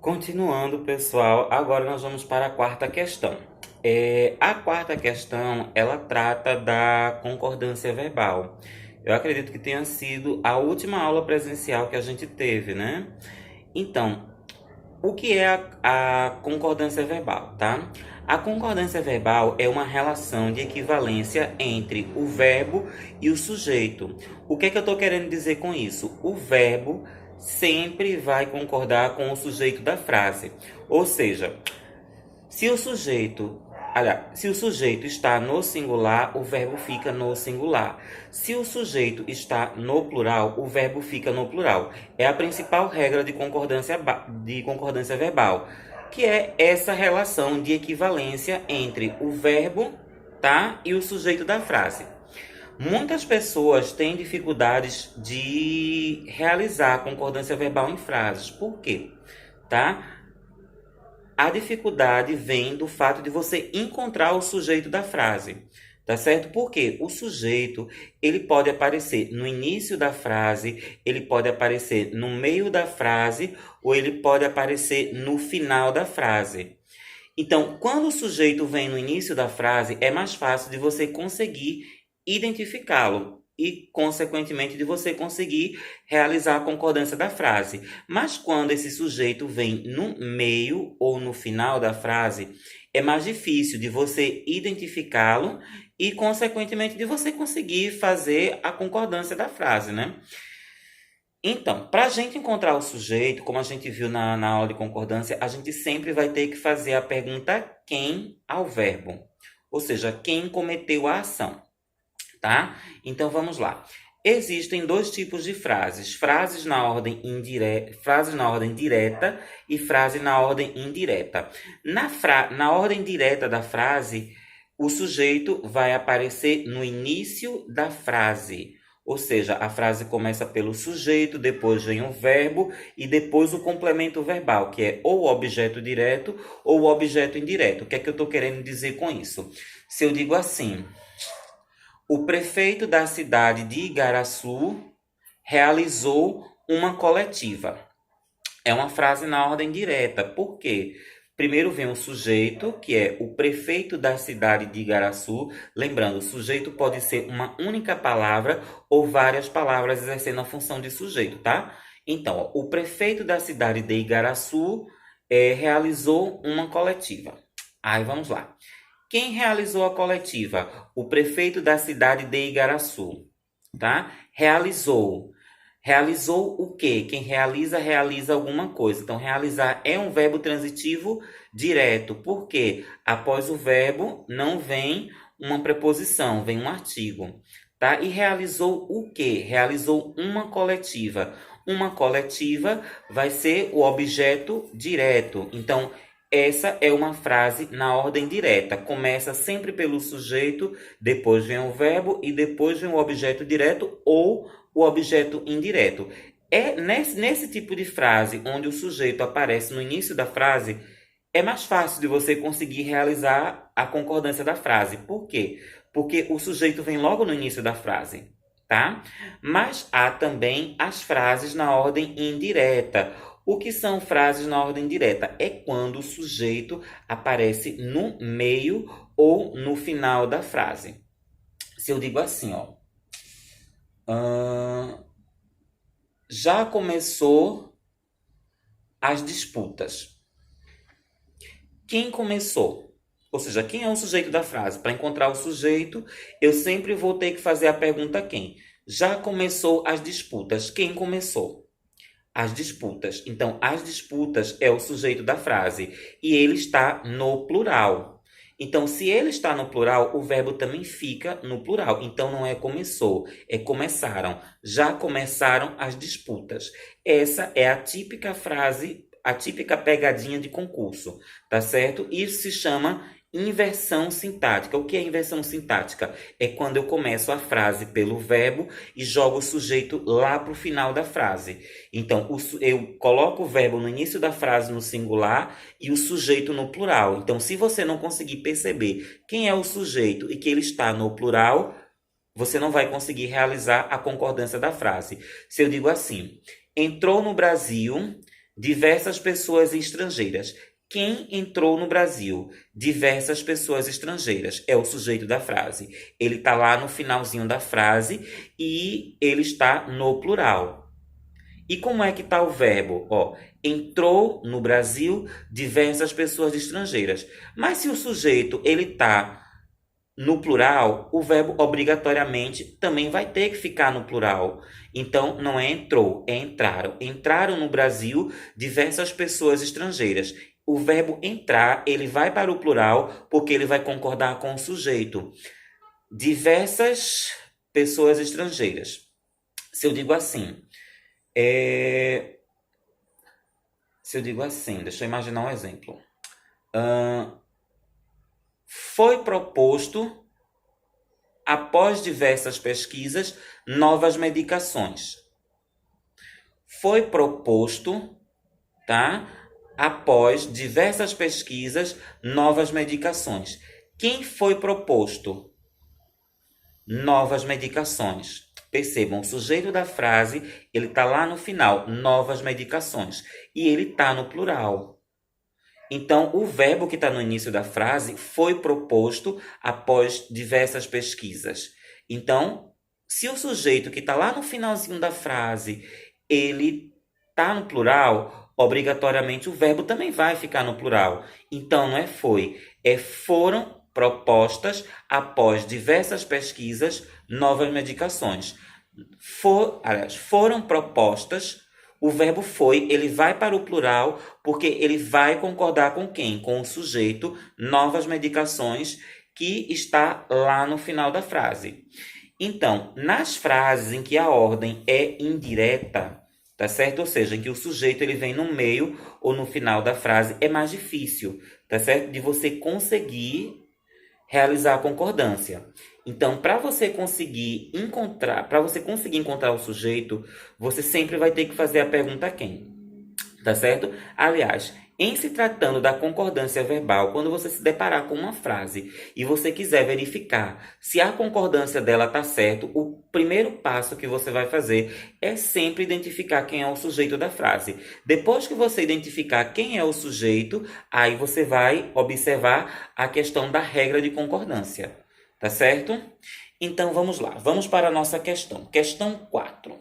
Continuando, pessoal, agora nós vamos para a quarta questão. A quarta questão, ela trata da concordância verbal. Eu acredito que tenha sido a última aula presencial que a gente teve, né? Então, o que é a concordância verbal, tá? A concordância verbal é uma relação de equivalência entre o verbo e o sujeito. O que é que eu estou querendo dizer com isso? O verbo sempre vai concordar com o sujeito da frase. Ou seja, se o sujeito, se o sujeito está no singular, o verbo fica no singular. Se o sujeito está no plural, o verbo fica no plural. É a principal regra de concordância verbal, que é essa relação de equivalência entre o verbo, tá, e o sujeito da frase. Muitas pessoas têm dificuldades de realizar a concordância verbal em frases. Por quê? Tá? A dificuldade vem do fato de você encontrar o sujeito da frase, tá certo? Porque o sujeito, ele pode aparecer no início da frase, ele pode aparecer no meio da frase, ou ele pode aparecer no final da frase. Então, quando o sujeito vem no início da frase, é mais fácil de você conseguir identificá-lo e, consequentemente, de você conseguir realizar a concordância da frase. Mas quando esse sujeito vem no meio ou no final da frase, é mais difícil de você identificá-lo e, consequentemente, de você conseguir fazer a concordância da frase, né? Então, para a gente encontrar o sujeito, como a gente viu na aula de concordância, a gente sempre vai ter que fazer a pergunta quem ao verbo, ou seja, quem cometeu a ação, tá? Então vamos lá. Existem dois tipos de frases: frases na ordem direta e frase na ordem indireta. Na ordem direta da frase, o sujeito vai aparecer no início da frase. Ou seja, a frase começa pelo sujeito, depois vem o verbo e depois o complemento verbal, que é ou o objeto direto ou o objeto indireto. O que é que eu estou querendo dizer com isso? Se eu digo assim: o prefeito da cidade de Igaraçu realizou uma coletiva. É uma frase na ordem direta. Por quê? Primeiro vem o sujeito, que é o prefeito da cidade de Igaraçu. Lembrando, o sujeito pode ser uma única palavra ou várias palavras exercendo a função de sujeito, tá? Então, o prefeito da cidade de Igaraçu realizou uma coletiva. Aí vamos lá. Quem realizou a coletiva? O prefeito da cidade de Igaraçu, tá? Realizou. Realizou o quê? Quem realiza, realiza alguma coisa. Então, realizar é um verbo transitivo direto. Por quê? Após o verbo não vem uma preposição, vem um artigo, tá? E realizou o quê? Realizou uma coletiva. Uma coletiva vai ser o objeto direto. Então, essa é uma frase na ordem direta. Começa sempre pelo sujeito, depois vem o verbo e depois vem o objeto direto ou o objeto indireto. É nesse tipo de frase, onde o sujeito aparece no início da frase, é mais fácil de você conseguir realizar a concordância da frase. Por quê? Porque o sujeito vem logo no início da frase, tá? Mas há também as frases na ordem indireta. O que são frases na ordem direta? É quando o sujeito aparece no meio ou no final da frase. Se eu digo assim, ó, já começou as disputas. Quem começou? Ou seja, quem é o sujeito da frase? Para encontrar o sujeito, eu sempre vou ter que fazer a pergunta quem. Já começou as disputas. Quem começou? As disputas. Então, as disputas é o sujeito da frase e ele está no plural. Então, se ele está no plural, o verbo também fica no plural. Então, não é começou, é começaram. Já começaram as disputas. Essa é a típica frase, a típica pegadinha de concurso, tá certo? Isso se chama inversão sintática. O que é inversão sintática? É quando eu começo a frase pelo verbo e jogo o sujeito lá para o final da frase. Então, eu coloco o verbo no início da frase no singular e o sujeito no plural. Então, se você não conseguir perceber quem é o sujeito e que ele está no plural, você não vai conseguir realizar a concordância da frase. Se eu digo assim: entrou no Brasil diversas pessoas estrangeiras. Quem entrou no Brasil? Diversas pessoas estrangeiras. É o sujeito da frase. Ele está lá no finalzinho da frase e ele está no plural. E como é que está o verbo? Ó, entrou no Brasil diversas pessoas estrangeiras. Mas se o sujeito ele está no plural, o verbo obrigatoriamente também vai ter que ficar no plural. Então, não é entrou, é entraram. Entraram no Brasil diversas pessoas estrangeiras. O verbo entrar, ele vai para o plural porque ele vai concordar com o sujeito. Diversas pessoas estrangeiras. Se eu digo assim, deixa eu imaginar um exemplo. Foi proposto, após diversas pesquisas, novas medicações. Foi proposto, tá? Após diversas pesquisas, novas medicações. Quem foi proposto? Novas medicações. Percebam, o sujeito da frase, ele está lá no final, novas medicações. E ele está no plural. Então, o verbo que está no início da frase foi proposto após diversas pesquisas. Então, se o sujeito que está lá no finalzinho da frase, ele está no plural, obrigatoriamente o verbo também vai ficar no plural. Então, não é foi, é foram propostas após diversas pesquisas novas medicações. Foram propostas. O verbo foi, ele vai para o plural porque ele vai concordar com quem? Com o sujeito, novas medicações, que está lá no final da frase. Então, nas frases em que a ordem é indireta, tá certo? Ou seja, em que o sujeito ele vem no meio ou no final da frase, é mais difícil, tá certo? De você conseguir realizar a concordância. Então, para você conseguir encontrar o sujeito, você sempre vai ter que fazer a pergunta quem, tá certo? Aliás, em se tratando da concordância verbal, quando você se deparar com uma frase e você quiser verificar se a concordância dela está certo, o primeiro passo que você vai fazer é sempre identificar quem é o sujeito da frase. Depois que você identificar quem é o sujeito, aí você vai observar a questão da regra de concordância. Tá certo? Então, vamos lá. Vamos para a nossa questão. Questão 4.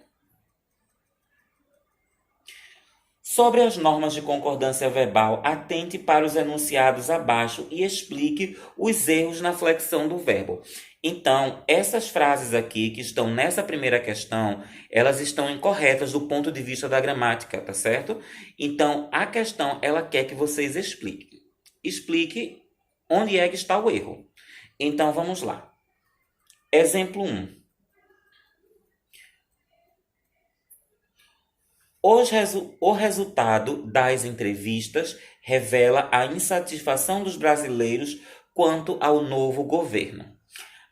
Sobre as normas de concordância verbal, atente para os enunciados abaixo e explique os erros na flexão do verbo. Então, essas frases aqui que estão nessa primeira questão, elas estão incorretas do ponto de vista da gramática, tá certo? Então, a questão, ela quer que vocês expliquem. Explique onde é que está o erro. Então, vamos lá. Exemplo 1. O resultado das entrevistas revela a insatisfação dos brasileiros quanto ao novo governo.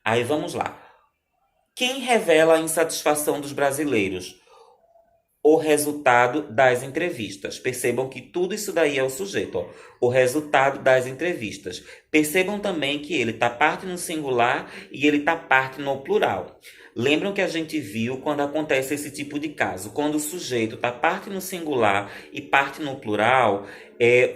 Aí vamos lá. Quem revela a insatisfação dos brasileiros? O resultado das entrevistas. Percebam que tudo isso daí é o sujeito. Ó. O resultado das entrevistas. Percebam também que ele está parte no singular e ele está parte no plural. Lembram que a gente viu quando acontece esse tipo de caso. Quando o sujeito está parte no singular e parte no plural,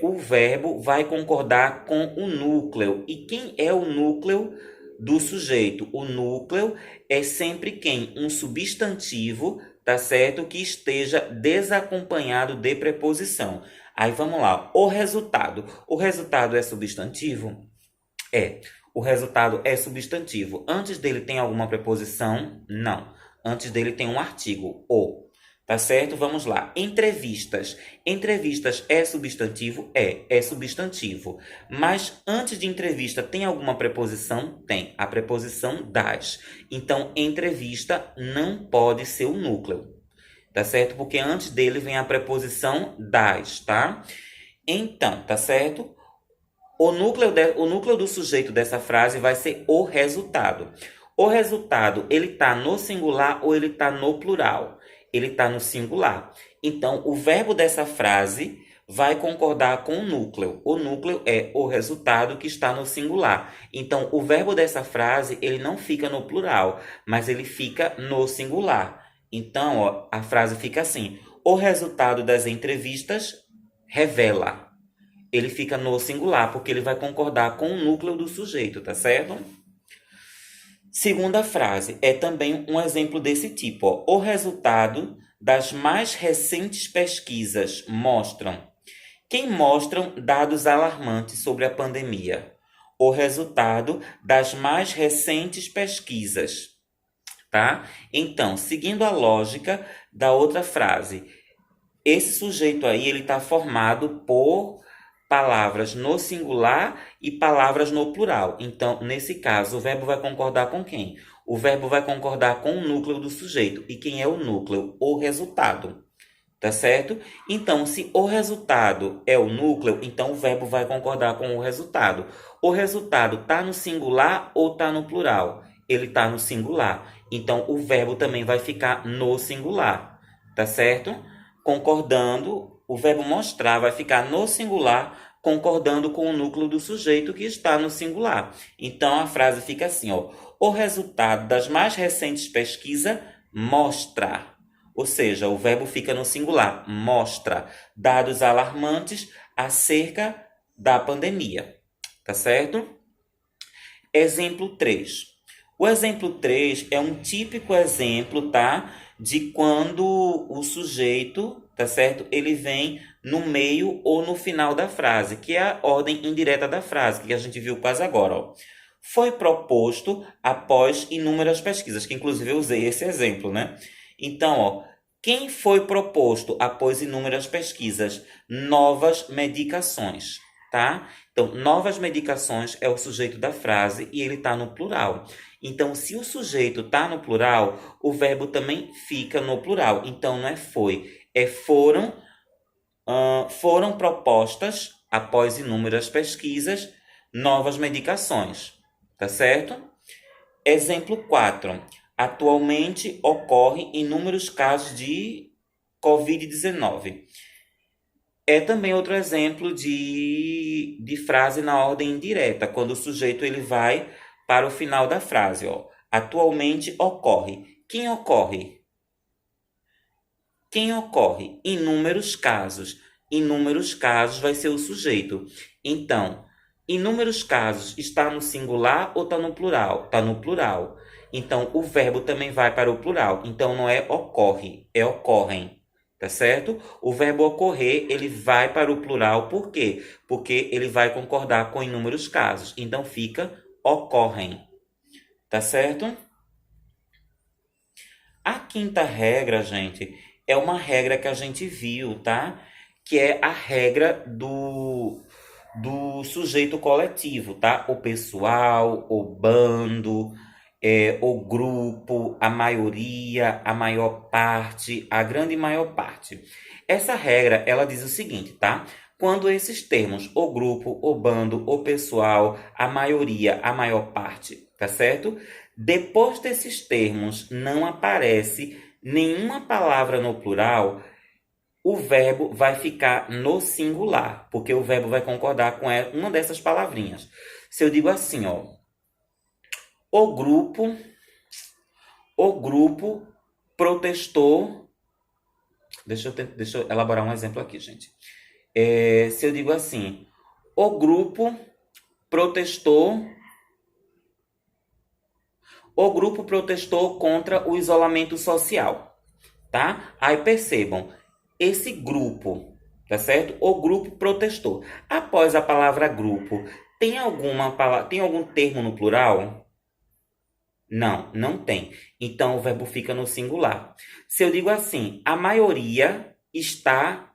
o verbo vai concordar com o núcleo. E quem é o núcleo do sujeito? O núcleo é sempre quem? Um substantivo, tá certo? Que esteja desacompanhado de preposição. Aí vamos lá. O resultado. O resultado é substantivo? É. O resultado é substantivo. Antes dele tem alguma preposição? Não. Antes dele tem um artigo, o. Tá certo? Vamos lá. Entrevistas. Entrevistas é substantivo? É substantivo. Mas antes de entrevista tem alguma preposição? Tem. A preposição das. Então, entrevista não pode ser o núcleo. Tá certo? Porque antes dele vem a preposição das, tá? Então, tá certo? O núcleo do sujeito dessa frase vai ser o resultado. O resultado, ele está no singular ou ele está no plural? Ele está no singular. Então, o verbo dessa frase vai concordar com o núcleo. O núcleo é o resultado que está no singular. Então, o verbo dessa frase, ele não fica no plural, mas ele fica no singular. Então, ó, a frase fica assim: o resultado das entrevistas revela. Ele fica no singular, porque ele vai concordar com o núcleo do sujeito, tá certo? Segunda frase é também um exemplo desse tipo. Ó. O resultado das mais recentes pesquisas mostram. Quem mostram dados alarmantes sobre a pandemia? O resultado das mais recentes pesquisas. Tá? Então, seguindo a lógica da outra frase, esse sujeito aí ele está formado por palavras no singular e palavras no plural. Então, nesse caso, o verbo vai concordar com quem? O verbo vai concordar com o núcleo do sujeito. E quem é o núcleo? O resultado. Tá certo? Então, se o resultado é o núcleo, então o verbo vai concordar com o resultado. O resultado está no singular ou está no plural? Ele está no singular. Então, o verbo também vai ficar no singular. Tá certo? Concordando, o verbo mostrar vai ficar no singular, concordando com o núcleo do sujeito que está no singular. Então, a frase fica assim, ó. O resultado das mais recentes pesquisas mostra. Ou seja, o verbo fica no singular, mostra dados alarmantes acerca da pandemia. Tá certo? Exemplo 3. O exemplo 3 é um típico exemplo, tá? De quando o sujeito, tá certo? Ele vem no meio ou no final da frase, que é a ordem indireta da frase, que a gente viu quase agora, ó. Foi proposto após inúmeras pesquisas, que inclusive eu usei esse exemplo, né? Então, ó, quem foi proposto após inúmeras pesquisas? Novas medicações, tá? Então, novas medicações é o sujeito da frase e ele está no plural. Então, se o sujeito está no plural, o verbo também fica no plural. Então, não é foi, é foram propostas após inúmeras pesquisas novas medicações, tá certo? Exemplo 4. Atualmente ocorrem inúmeros casos de Covid-19. É também outro exemplo de frase na ordem indireta, quando o sujeito ele vai para o final da frase. Ó. Atualmente ocorre. Quem ocorre? Quem ocorre? Inúmeros casos. Inúmeros casos vai ser o sujeito. Então, inúmeros casos está no singular ou está no plural? Está no plural. Então, o verbo também vai para o plural. Então, não é ocorre, é ocorrem. Tá certo? O verbo ocorrer, ele vai para o plural. Por quê? Porque ele vai concordar com inúmeros casos. Então, fica ocorrem. Tá certo? A quinta regra, gente, é uma regra que a gente viu, tá? Que é a regra do sujeito coletivo, tá? O pessoal, o bando, o grupo, a maioria, a maior parte, a grande maior parte. Essa regra, ela diz o seguinte, tá? Quando esses termos, o grupo, o bando, o pessoal, a maioria, a maior parte, tá certo? Depois desses termos não aparece nenhuma palavra no plural, o verbo vai ficar no singular, porque o verbo vai concordar com uma dessas palavrinhas. Se eu digo assim, ó, o grupo protestou. Deixa eu elaborar um exemplo aqui, gente. Se eu digo assim, o grupo protestou contra o isolamento social, tá? Aí percebam, esse grupo, tá certo? O grupo protestou. Após a palavra grupo, tem algum termo no plural? Não, não tem. Então o verbo fica no singular. Se eu digo assim, a maioria está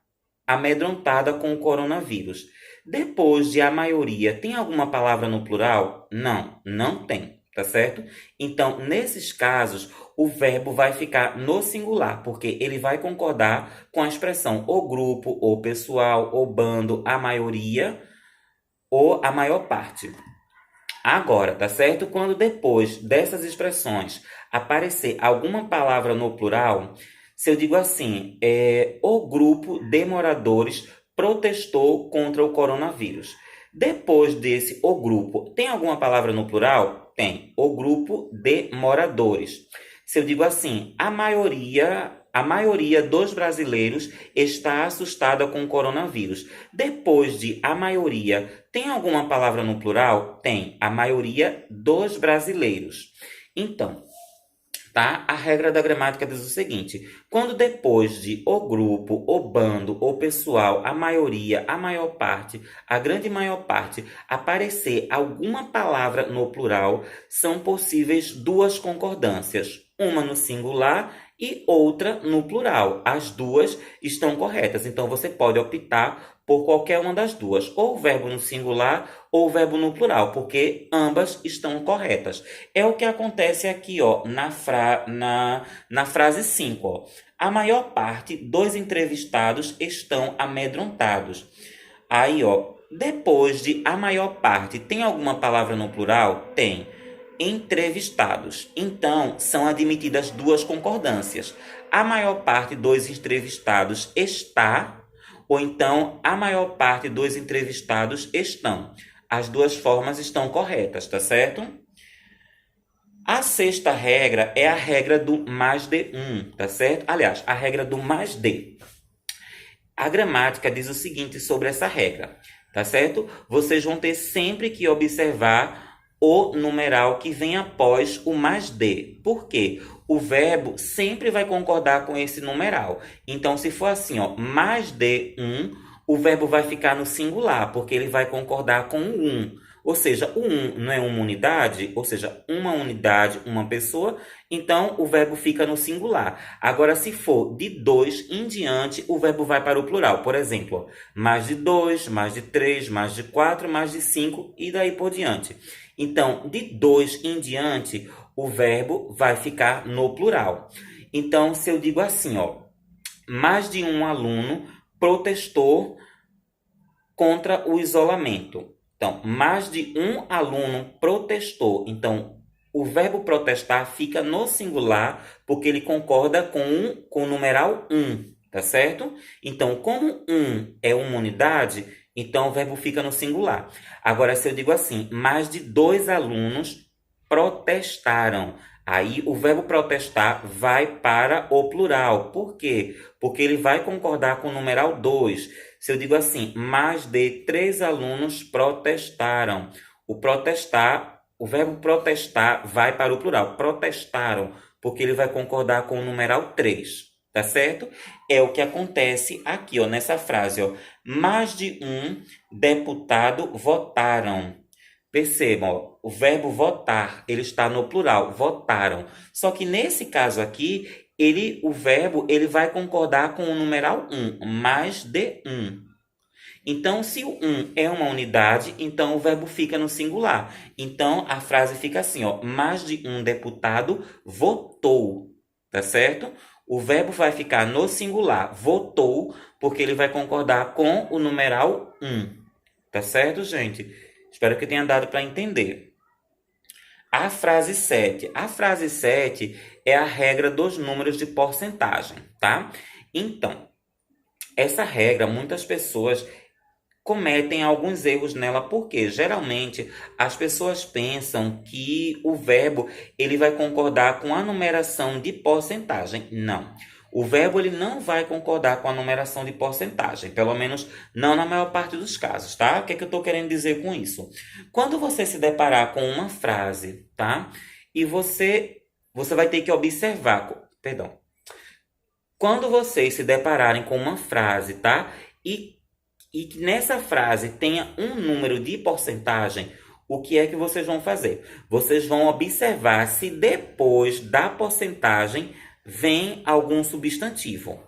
amedrontada com o coronavírus. Depois de a maioria, tem alguma palavra no plural? Não, não tem, tá certo? Então, nesses casos, o verbo vai ficar no singular, porque ele vai concordar com a expressão o grupo, o pessoal, o bando, a maioria ou a maior parte. Agora, tá certo? Quando depois dessas expressões aparecer alguma palavra no plural, se eu digo assim, o grupo de moradores protestou contra o coronavírus. Depois desse o grupo, tem alguma palavra no plural? Tem. O grupo de moradores. Se eu digo assim, a maioria a maioria dos brasileiros está assustada com o coronavírus. Depois de a maioria, tem alguma palavra no plural? Tem. A maioria dos brasileiros. Então, tá? A regra da gramática diz o seguinte: quando depois de o grupo, o bando, o pessoal, a maioria, a maior parte, a grande maior parte, aparecer alguma palavra no plural, são possíveis duas concordâncias, uma no singular e outra no plural. As duas estão corretas, então você pode optar por qualquer uma das duas, ou o verbo no singular ou o verbo no plural, porque ambas estão corretas. É o que acontece aqui, ó, na frase 5. Ó. A maior parte dos entrevistados estão amedrontados. Aí, ó, depois de a maior parte, tem alguma palavra no plural? Tem. Entrevistados. Então, são admitidas duas concordâncias. A maior parte dos entrevistados está, ou então a maior parte dos entrevistados estão. As duas formas estão corretas, tá certo? A sexta regra é a regra do mais de um, tá certo? Aliás, a regra do mais de. A gramática diz o seguinte sobre essa regra, tá certo? Vocês vão ter sempre que observar o numeral que vem após o mais de. Por quê? O verbo sempre vai concordar com esse numeral. Então, se for assim, ó, mais de um, o verbo vai ficar no singular, porque ele vai concordar com o um. Ou seja, o um não é uma unidade, ou seja, uma unidade, uma pessoa, então o verbo fica no singular. Agora, se for de dois em diante, o verbo vai para o plural. Por exemplo, ó, mais de dois, mais de três, mais de quatro, mais de cinco e daí por diante. Então, de dois em diante, o verbo vai ficar no plural. Então, se eu digo assim, ó, mais de um aluno protestou contra o isolamento. Então, mais de um aluno protestou. Então, o verbo protestar fica no singular porque ele concorda com o numeral um, tá certo? Então, como um é uma unidade, então o verbo fica no singular. Agora, se eu digo assim, mais de dois alunos protestaram. Aí o verbo protestar vai para o plural. Por quê? Porque ele vai concordar com o numeral 2. Se eu digo assim, mais de 3 alunos protestaram. O verbo protestar vai para o plural. Protestaram, porque ele vai concordar com o numeral 3. Tá certo? É o que acontece aqui, ó, nessa frase, ó. Mais de um deputado votaram. Percebam, ó, o verbo votar, ele está no plural, votaram. Só que nesse caso aqui, o verbo ele vai concordar com o numeral um, mais de um. Então, se o um é uma unidade, então o verbo fica no singular. Então, a frase fica assim, ó, mais de um deputado votou, tá certo? O verbo vai ficar no singular, votou, porque ele vai concordar com o numeral um, tá certo, gente? Espero que tenha dado para entender. A frase 7. A frase 7 é a regra dos números de porcentagem, tá? Então, essa regra, muitas pessoas cometem alguns erros nela, porque geralmente as pessoas pensam que o verbo ele vai concordar com a numeração de porcentagem. Não. O verbo ele não vai concordar com a numeração de porcentagem, pelo menos não na maior parte dos casos, tá? O que é que eu estou querendo dizer com isso? Quando você se deparar com uma frase, tá? E você vai ter que observar, perdão. Quando vocês se depararem com uma frase, tá? E que nessa frase tenha um número de porcentagem, o que é que vocês vão fazer? Vocês vão observar se depois da porcentagem vem algum substantivo,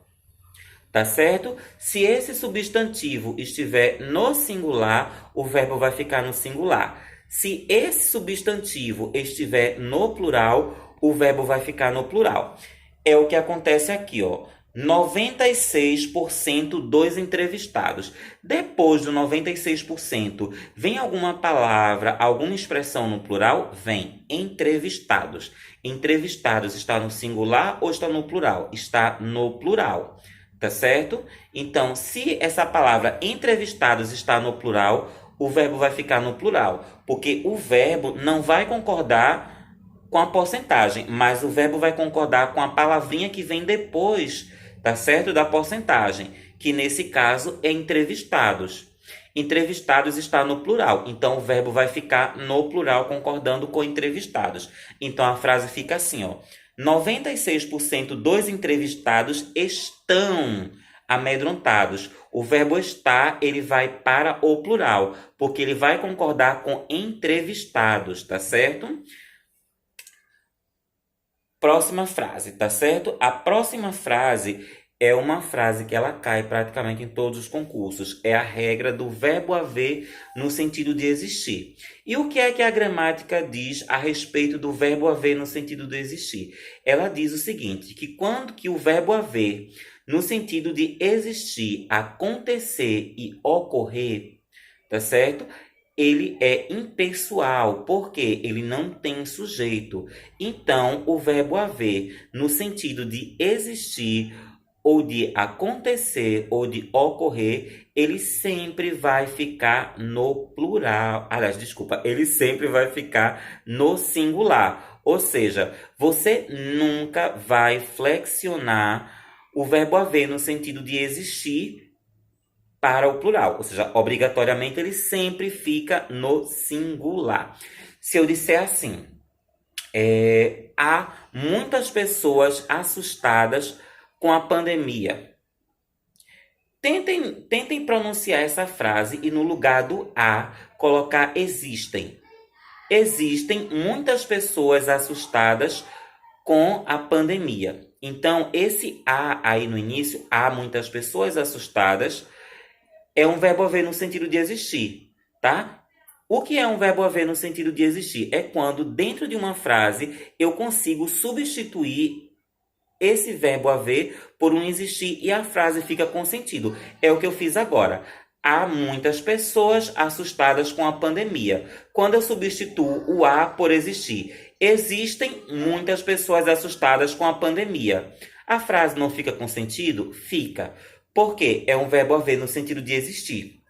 tá certo? Se esse substantivo estiver no singular, o verbo vai ficar no singular. Se esse substantivo estiver no plural, o verbo vai ficar no plural. É o que acontece aqui, ó. 96% dos entrevistados. Depois do 96%, vem alguma palavra, alguma expressão no plural? Vem. Entrevistados. Entrevistados está no singular ou está no plural? Está no plural. Tá certo? Então, se essa palavra entrevistados está no plural, o verbo vai ficar no plural. Porque o verbo não vai concordar com a porcentagem, mas o verbo vai concordar com a palavrinha que vem depois, tá certo? Da porcentagem, que nesse caso é entrevistados. Entrevistados está no plural, então o verbo vai ficar no plural concordando com entrevistados. Então a frase fica assim, ó: 96% dos entrevistados estão amedrontados. O verbo estar, ele vai para o plural, porque ele vai concordar com entrevistados, tá certo? Próxima frase, tá certo? A próxima frase é uma frase que ela cai praticamente em todos os concursos. É a regra do verbo haver no sentido de existir. E o que é que a gramática diz a respeito do verbo haver no sentido de existir? Ela diz o seguinte, que quando que o verbo haver no sentido de existir, acontecer e ocorrer, tá certo? Ele é impessoal, porque ele não tem sujeito. Então, o verbo haver, no sentido de existir, ou de acontecer, ou de ocorrer, ele sempre vai ficar no plural. Aliás, desculpa, ele sempre vai ficar no singular. Ou seja, você nunca vai flexionar o verbo haver no sentido de existir para o plural, ou seja, obrigatoriamente ele sempre fica no singular. Se eu disser assim, há muitas pessoas assustadas com a pandemia. Tentem pronunciar essa frase e no lugar do há, colocar existem. Existem muitas pessoas assustadas com a pandemia. Então, esse há aí no início, há muitas pessoas assustadas, é um verbo haver no sentido de existir, tá? O que é um verbo haver no sentido de existir? É quando, dentro de uma frase, eu consigo substituir esse verbo haver por um existir e a frase fica com sentido. É o que eu fiz agora. Há muitas pessoas assustadas com a pandemia. Quando eu substituo o há por existir, existem muitas pessoas assustadas com a pandemia. A frase não fica com sentido? Fica. Porque é um verbo haver no sentido de existir.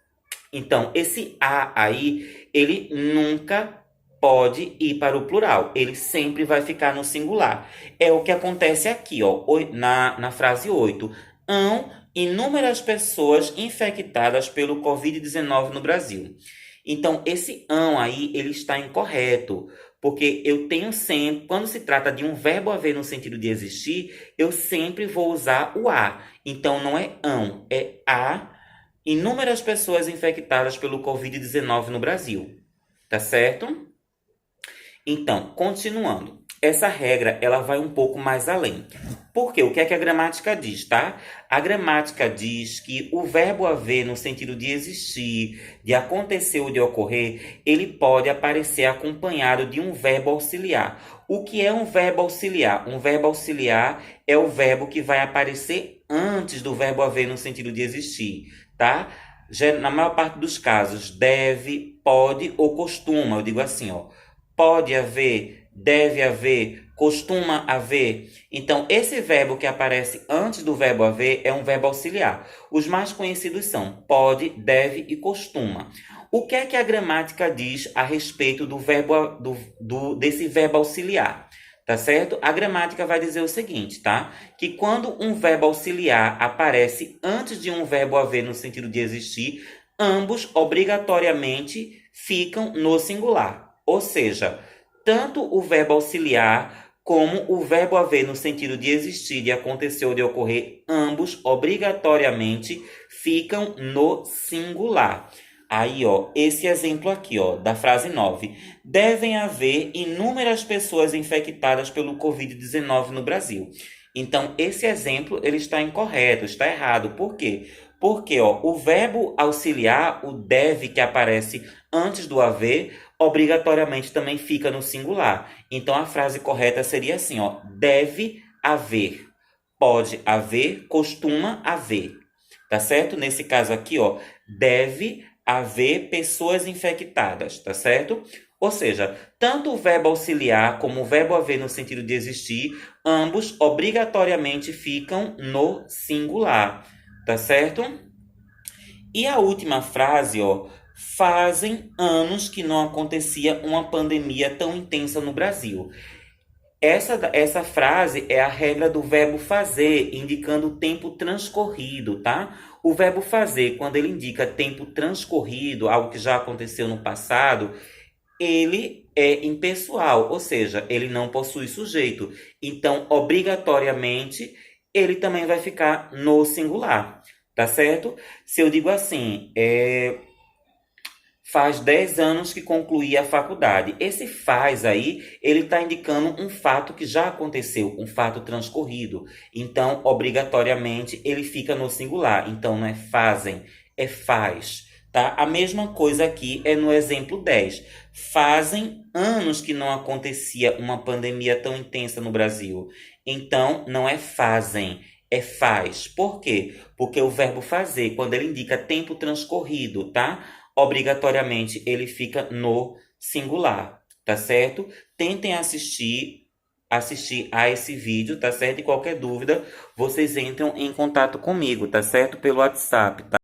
Então, esse há aí, ele nunca pode ir para o plural. Ele sempre vai ficar no singular. É o que acontece aqui, ó, na frase 8. Hão inúmeras pessoas infectadas pelo Covid-19 no Brasil. Então, esse hão aí, ele está incorreto. Porque eu tenho sempre, quando se trata de um verbo haver no sentido de existir, eu sempre vou usar o há. Então não é hão, é há inúmeras pessoas infectadas pelo Covid-19 no Brasil. Tá certo? Então, continuando. Essa regra, ela vai um pouco mais além. Por quê? O que é que a gramática diz, tá? A gramática diz que o verbo haver, no sentido de existir, de acontecer ou de ocorrer, ele pode aparecer acompanhado de um verbo auxiliar. O que é um verbo auxiliar? Um verbo auxiliar é o verbo que vai aparecer antes do verbo haver, no sentido de existir, tá? Na maior parte dos casos, deve, pode ou costuma. Eu digo assim, ó. Pode haver, deve haver, costuma haver. Então, esse verbo que aparece antes do verbo haver é um verbo auxiliar. Os mais conhecidos são pode, deve e costuma. O que é que a gramática diz a respeito do verbo, desse verbo auxiliar? Tá certo? A gramática vai dizer o seguinte, tá? Que quando um verbo auxiliar aparece antes de um verbo haver no sentido de existir, ambos obrigatoriamente ficam no singular. Ou seja, tanto o verbo auxiliar como o verbo haver no sentido de existir, de acontecer ou de ocorrer, ambos obrigatoriamente ficam no singular. Aí, ó, esse exemplo aqui, ó, da frase 9. Devem haver inúmeras pessoas infectadas pelo Covid-19 no Brasil. Então, esse exemplo, ele está incorreto, está errado. Por quê? Porque, ó, o verbo auxiliar, o deve, que aparece antes do haver, obrigatoriamente também fica no singular. Então, a frase correta seria assim, ó, deve haver, pode haver, costuma haver. Tá certo? Nesse caso aqui, ó, deve haver pessoas infectadas, tá certo? Ou seja, tanto o verbo auxiliar como o verbo haver no sentido de existir, ambos obrigatoriamente ficam no singular, tá certo? E a última frase, ó, fazem anos que não acontecia uma pandemia tão intensa no Brasil. Essa frase é a regra do verbo fazer, indicando o tempo transcorrido, tá? O verbo fazer, quando ele indica tempo transcorrido, algo que já aconteceu no passado, ele é impessoal, ou seja, ele não possui sujeito. Então, obrigatoriamente, ele também vai ficar no singular, tá certo? Se eu digo assim, faz 10 anos que concluí a faculdade. Esse faz aí, ele está indicando um fato que já aconteceu, um fato transcorrido. Então, obrigatoriamente, ele fica no singular. Então, não é fazem, é faz. Tá? A mesma coisa aqui é no exemplo 10. Fazem anos que não acontecia uma pandemia tão intensa no Brasil. Então, não é fazem, é faz. Por quê? Porque o verbo fazer, quando ele indica tempo transcorrido, tá? Obrigatoriamente ele fica no singular, tá certo? Tentem assistir a esse vídeo, tá certo? E qualquer dúvida, vocês entram em contato comigo, tá certo? Pelo WhatsApp, tá?